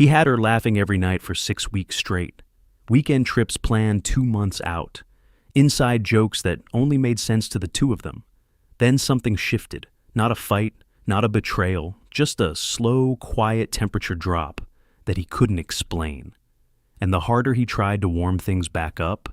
He had her laughing every night for 6 weeks straight. Weekend trips planned 2 months out. Inside jokes that only made sense to the two of them. Then something shifted. Not a fight, not a betrayal, just a slow, quiet temperature drop that he couldn't explain. And the harder he tried to warm things back up,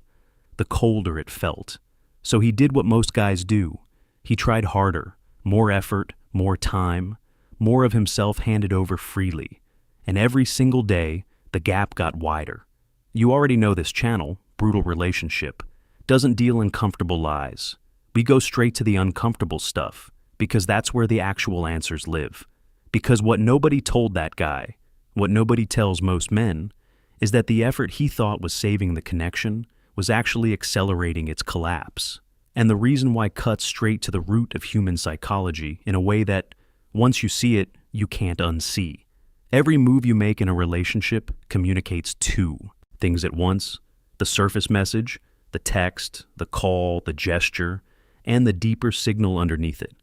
the colder it felt. So he did what most guys do. He tried harder, more effort, more time, more of himself handed over freely. And every single day, the gap got wider. You already know this channel, Brutal Relationship, doesn't deal in comfortable lies. We go straight to the uncomfortable stuff, because that's where the actual answers live. Because what nobody told that guy, what nobody tells most men, is that the effort he thought was saving the connection was actually accelerating its collapse. And the reason why cuts straight to the root of human psychology in a way that, once you see it, you can't unsee. Every move you make in a relationship communicates two things at once: the surface message, the text, the call, the gesture, and the deeper signal underneath it.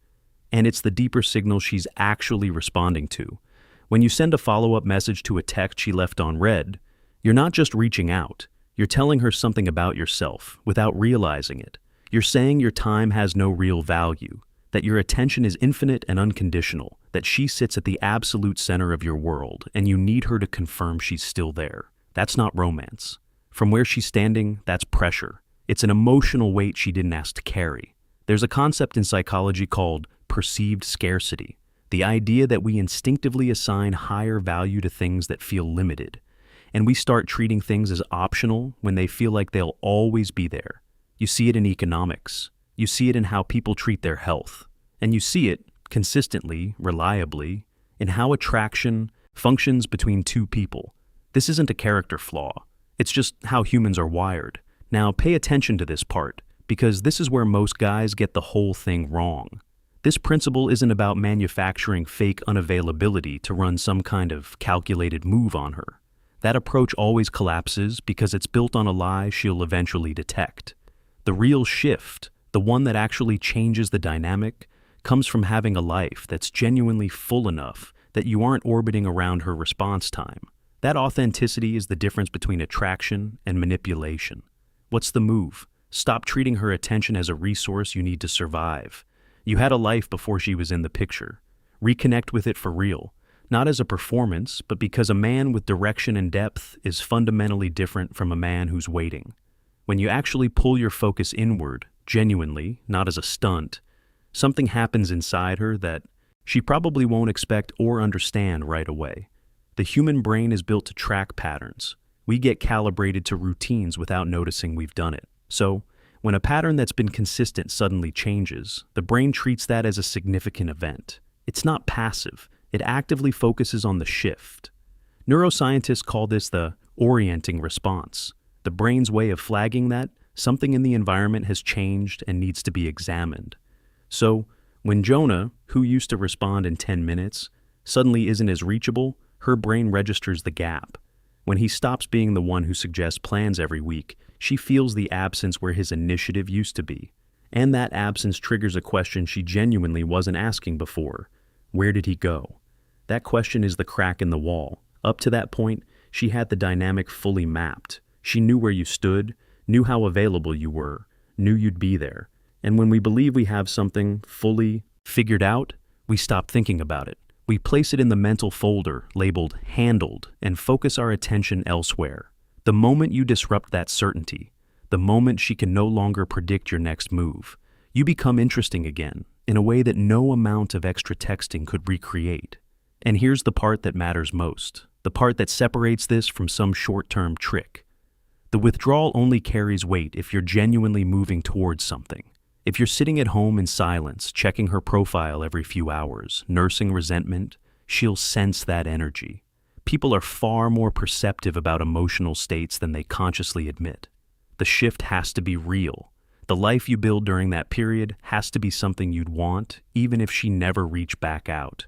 And it's the deeper signal she's actually responding to. When you send a follow-up message to a text she left unread, you're not just reaching out, you're telling her something about yourself without realizing it. You're saying your time has no real value, that your attention is infinite and unconditional, that she sits at the absolute center of your world, and you need her to confirm she's still there. That's not romance. From where she's standing, that's pressure. It's an emotional weight she didn't ask to carry. There's a concept in psychology called perceived scarcity, the idea that we instinctively assign higher value to things that feel limited, and we start treating things as optional when they feel like they'll always be there. You see it in economics. You see it in how people treat their health. And you see it, consistently, reliably, in how attraction functions between two people. This isn't a character flaw. It's just how humans are wired. Now, pay attention to this part, because this is where most guys get the whole thing wrong. This principle isn't about manufacturing fake unavailability to run some kind of calculated move on her. That approach always collapses because it's built on a lie she'll eventually detect. The real shift, the one that actually changes the dynamic, comes from having a life that's genuinely full enough that you aren't orbiting around her response time. That authenticity is the difference between attraction and manipulation. What's the move? Stop treating her attention as a resource you need to survive. You had a life before she was in the picture. Reconnect with it for real, not as a performance, but because a man with direction and depth is fundamentally different from a man who's waiting. When you actually pull your focus inward, genuinely, not as a stunt, something happens inside her that she probably won't expect or understand right away. The human brain is built to track patterns. We get calibrated to routines without noticing we've done it. So, when a pattern that's been consistent suddenly changes, the brain treats that as a significant event. It's not passive. It actively focuses on the shift. Neuroscientists call this the orienting response, the brain's way of flagging that something in the environment has changed and needs to be examined. So, when Jonah, who used to respond in 10 minutes, suddenly isn't as reachable, her brain registers the gap. When he stops being the one who suggests plans every week, she feels the absence where his initiative used to be. And that absence triggers a question she genuinely wasn't asking before. Where did he go? That question is the crack in the wall. Up to that point, she had the dynamic fully mapped. She knew where you stood, knew how available you were, knew you'd be there. And when we believe we have something fully figured out, we stop thinking about it. We place it in the mental folder labeled handled and focus our attention elsewhere. The moment you disrupt that certainty, the moment she can no longer predict your next move, you become interesting again in a way that no amount of extra texting could recreate. And here's the part that matters most, the part that separates this from some short-term trick. The withdrawal only carries weight if you're genuinely moving towards something. If you're sitting at home in silence, checking her profile every few hours, nursing resentment, she'll sense that energy. People are far more perceptive about emotional states than they consciously admit. The shift has to be real. The life you build during that period has to be something you'd want, even if she never reached back out.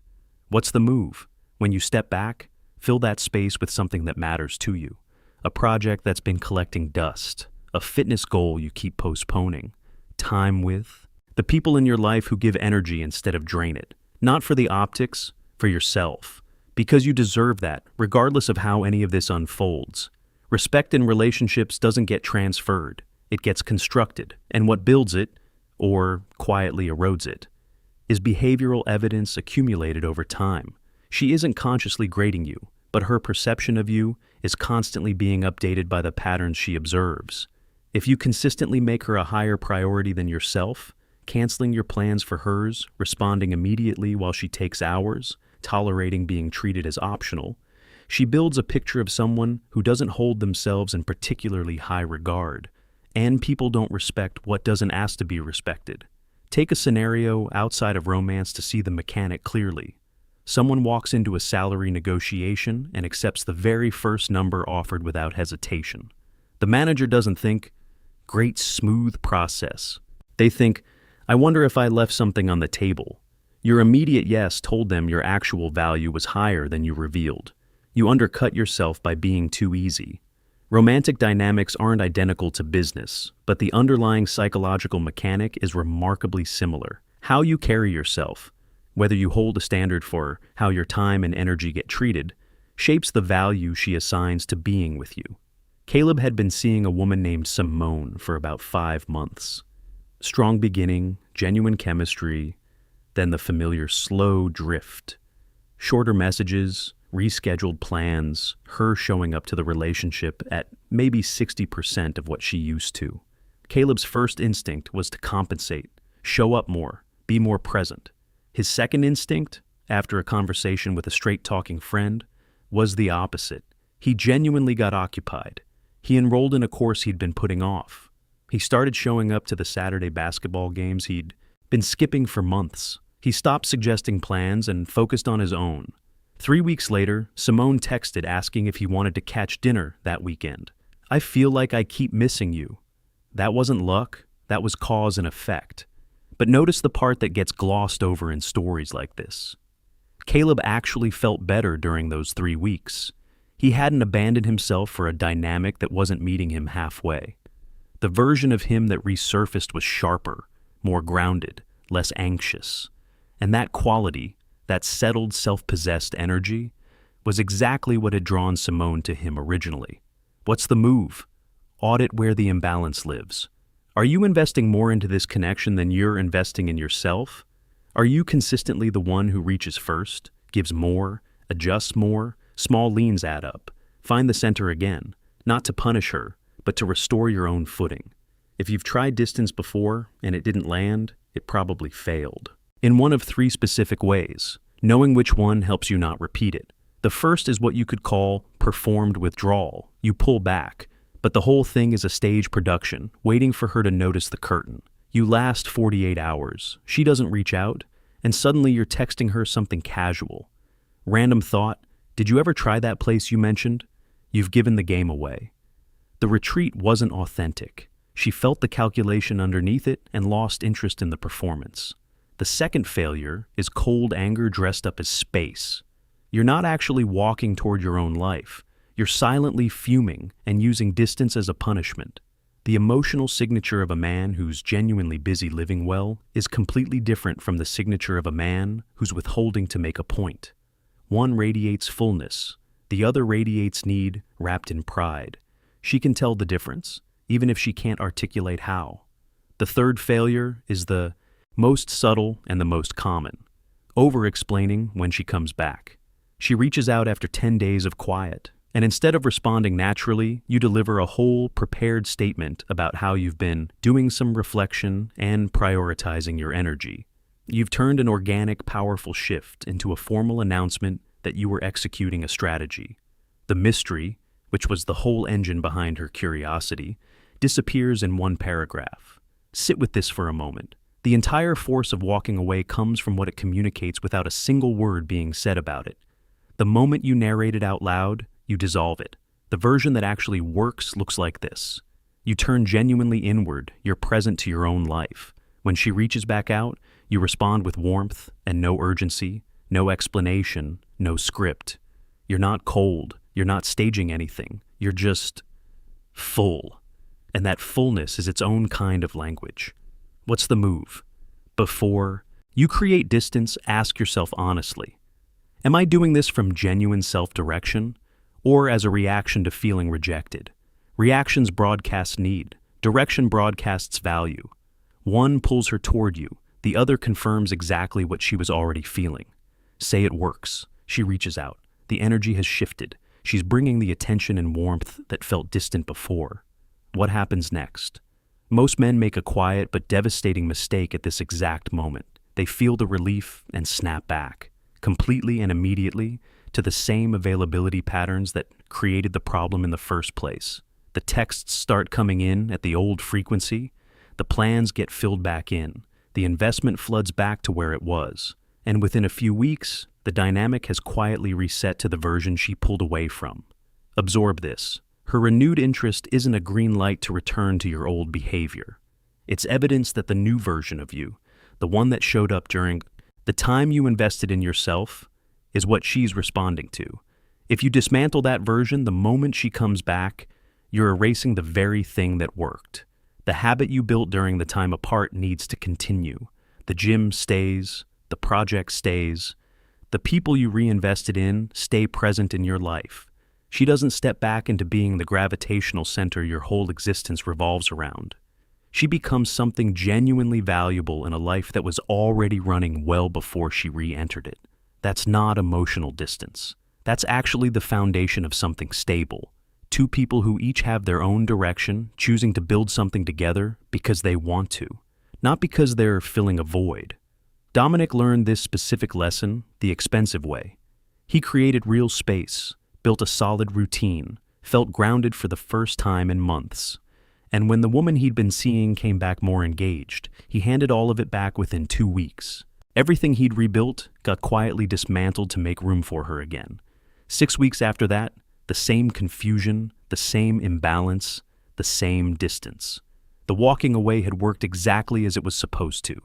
What's the move? When you step back, fill that space with something that matters to you. A project that's been collecting dust, a fitness goal you keep postponing, time with, the people in your life who give energy instead of drain it. Not for the optics, for yourself. Because you deserve that, regardless of how any of this unfolds. Respect in relationships doesn't get transferred. It gets constructed, and what builds it, or quietly erodes it, is behavioral evidence accumulated over time. She isn't consciously grading you, but her perception of you is constantly being updated by the patterns she observes. If you consistently make her a higher priority than yourself, canceling your plans for hers, responding immediately while she takes hours, tolerating being treated as optional, she builds a picture of someone who doesn't hold themselves in particularly high regard, and people don't respect what doesn't ask to be respected. Take a scenario outside of romance to see the mechanic clearly. Someone walks into a salary negotiation and accepts the very first number offered without hesitation. The manager doesn't think, "Great smooth process." They think, "I wonder if I left something on the table." Your immediate yes told them your actual value was higher than you revealed. You undercut yourself by being too easy. Romantic dynamics aren't identical to business, but the underlying psychological mechanic is remarkably similar. How you carry yourself, whether you hold a standard for how your time and energy get treated, shapes the value she assigns to being with you. Caleb had been seeing a woman named Simone for about 5 months. Strong beginning, genuine chemistry, then the familiar slow drift. Shorter messages, rescheduled plans, her showing up to the relationship at maybe 60% of what she used to. Caleb's first instinct was to compensate, show up more, be more present. His second instinct, after a conversation with a straight-talking friend, was the opposite. He genuinely got occupied. He enrolled in a course he'd been putting off. He started showing up to the Saturday basketball games he'd been skipping for months. He stopped suggesting plans and focused on his own. 3 weeks later, Simone texted asking if he wanted to catch dinner that weekend. "I feel like I keep missing you." That wasn't luck, that was cause and effect. But notice the part that gets glossed over in stories like this. Caleb actually felt better during those 3 weeks. He hadn't abandoned himself for a dynamic that wasn't meeting him halfway. The version of him that resurfaced was sharper, more grounded, less anxious. And that quality, that settled, self-possessed energy, was exactly what had drawn Simone to him originally. What's the move? Audit where the imbalance lives. Are you investing more into this connection than you're investing in yourself? Are you consistently the one who reaches first, gives more, adjusts more? Small leans add up. Find the center again, not to punish her, but to restore your own footing. If you've tried distance before and it didn't land, it probably failed. In one of 3 specific ways, knowing which one helps you not repeat it. The first is what you could call performed withdrawal. You pull back, but the whole thing is a stage production, waiting for her to notice the curtain. You last 48 hours, she doesn't reach out, and suddenly you're texting her something casual. Random thought, "Did you ever try that place you mentioned?" You've given the game away. The retreat wasn't authentic. She felt the calculation underneath it and lost interest in the performance. The second failure is cold anger dressed up as space. You're not actually walking toward your own life. You're silently fuming and using distance as a punishment. The emotional signature of a man who's genuinely busy living well is completely different from the signature of a man who's withholding to make a point. One radiates fullness, the other radiates need wrapped in pride. She can tell the difference, even if she can't articulate how. The third failure is the most subtle and the most common, over-explaining when she comes back. She reaches out after 10 days of quiet, and instead of responding naturally, you deliver a whole prepared statement about how you've been doing some reflection and prioritizing your energy. You've turned an organic, powerful shift into a formal announcement that you were executing a strategy. The mystery, which was the whole engine behind her curiosity, disappears in one paragraph. Sit with this for a moment. The entire force of walking away comes from what it communicates without a single word being said about it. The moment you narrate it out loud, you dissolve it. The version that actually works looks like this. You turn genuinely inward, you're present to your own life. When she reaches back out, you respond with warmth and no urgency, no explanation, no script. You're not cold, you're not staging anything, you're just full. And that fullness is its own kind of language. What's the move? Before you create distance, ask yourself honestly, Am I doing this from genuine self-direction or as a reaction to feeling rejected? Reactions broadcast need. Direction broadcasts value. One pulls her toward you. The other confirms exactly what she was already feeling. Say it works. She reaches out. The energy has shifted. She's bringing the attention and warmth that felt distant before. What happens next? Most men make a quiet but devastating mistake at this exact moment. They feel the relief and snap back, completely and immediately, to the same availability patterns that created the problem in the first place. The texts start coming in at the old frequency. The plans get filled back in. The investment floods back to where it was. And within a few weeks, the dynamic has quietly reset to the version she pulled away from. Absorb this. Her renewed interest isn't a green light to return to your old behavior. It's evidence that the new version of you, the one that showed up during the time you invested in yourself, is what she's responding to. If you dismantle that version the moment she comes back, you're erasing the very thing that worked. The habit you built during the time apart needs to continue. The gym stays, the project stays, the people you reinvested in stay present in your life. She doesn't step back into being the gravitational center your whole existence revolves around. She becomes something genuinely valuable in a life that was already running well before she re-entered it. That's not emotional distance. That's actually the foundation of something stable. Two people who each have their own direction, choosing to build something together because they want to, not because they're filling a void. Dominic learned this specific lesson the expensive way. He created real space, built a solid routine, felt grounded for the first time in months. And when the woman he'd been seeing came back more engaged, he handed all of it back within 2 weeks. Everything he'd rebuilt got quietly dismantled to make room for her again. 6 weeks after that, the same confusion, the same imbalance, the same distance. The walking away had worked exactly as it was supposed to.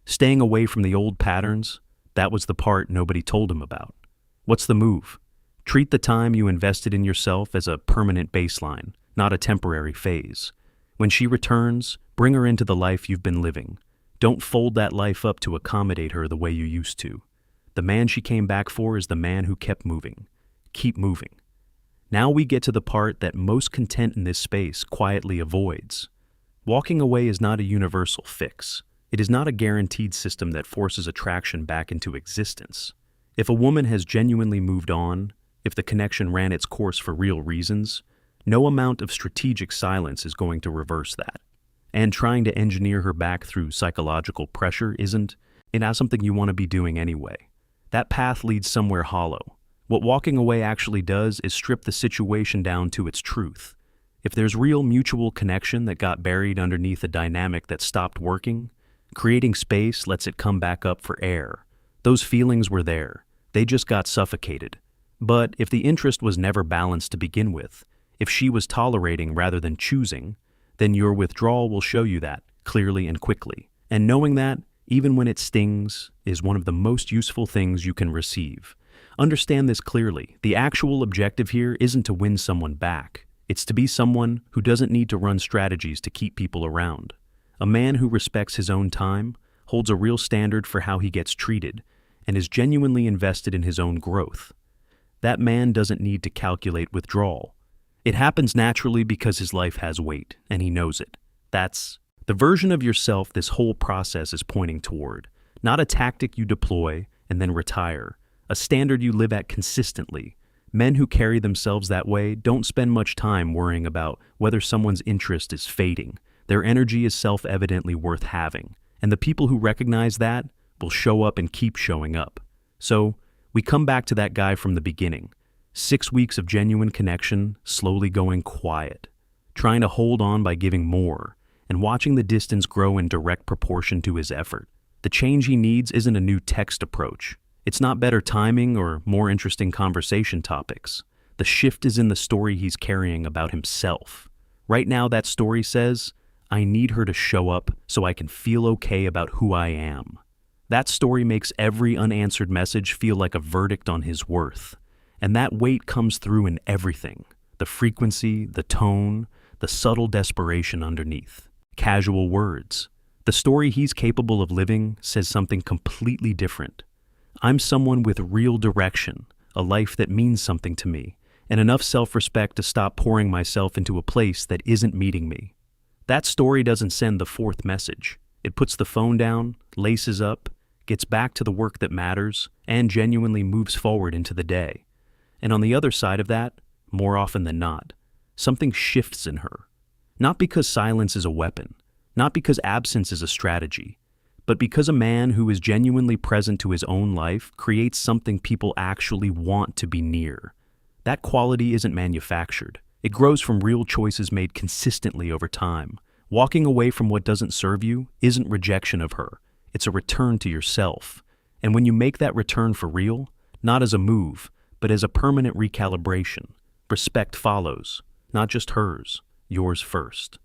Staying away from the old patterns, that was the part nobody told him about. What's the move? Treat the time you invested in yourself as a permanent baseline, not a temporary phase. When she returns, bring her into the life you've been living. Don't fold that life up to accommodate her the way you used to. The man she came back for is the man who kept moving. Keep moving. Now we get to the part that most content in this space quietly avoids. Walking away is not a universal fix. It is not a guaranteed system that forces attraction back into existence. If a woman has genuinely moved on, if the connection ran its course for real reasons, no amount of strategic silence is going to reverse that. And trying to engineer her back through psychological pressure isn't something you want to be doing anyway. That path leads somewhere hollow. What walking away actually does is strip the situation down to its truth. If there's real mutual connection that got buried underneath a dynamic that stopped working, creating space lets it come back up for air. Those feelings were there. They just got suffocated. But if the interest was never balanced to begin with, if she was tolerating rather than choosing, then your withdrawal will show you that clearly and quickly. And knowing that, even when it stings, is one of the most useful things you can receive. Understand this clearly. The actual objective here isn't to win someone back. It's to be someone who doesn't need to run strategies to keep people around. A man who respects his own time, holds a real standard for how he gets treated, and is genuinely invested in his own growth. That man doesn't need to calculate withdrawal. It happens naturally because his life has weight, and he knows it. That's the version of yourself this whole process is pointing toward. Not a tactic you deploy and then retire. A standard you live at consistently. Men who carry themselves that way don't spend much time worrying about whether someone's interest is fading. Their energy is self-evidently worth having. And the people who recognize that will show up and keep showing up. So, we come back to that guy from the beginning. 6 weeks of genuine connection, slowly going quiet. Trying to hold on by giving more, and watching the distance grow in direct proportion to his effort. The change he needs isn't a new text approach. It's not better timing or more interesting conversation topics. The shift is in the story he's carrying about himself. Right now that story says, I need her to show up so I can feel okay about who I am. That story makes every unanswered message feel like a verdict on his worth. And that weight comes through in everything. The frequency, the tone, the subtle desperation underneath. Casual words. The story he's capable of living says something completely different. I'm someone with real direction, a life that means something to me, and enough self-respect to stop pouring myself into a place that isn't meeting me. That story doesn't send the fourth message. It puts the phone down, laces up, gets back to the work that matters, and genuinely moves forward into the day. And on the other side of that, more often than not, something shifts in her. Not because silence is a weapon, not because absence is a strategy, but because a man who is genuinely present to his own life creates something people actually want to be near. That quality isn't manufactured. It grows from real choices made consistently over time. Walking away from what doesn't serve you isn't rejection of her. It's a return to yourself. And when you make that return for real, not as a move, but as a permanent recalibration, respect follows. Not just hers, yours first.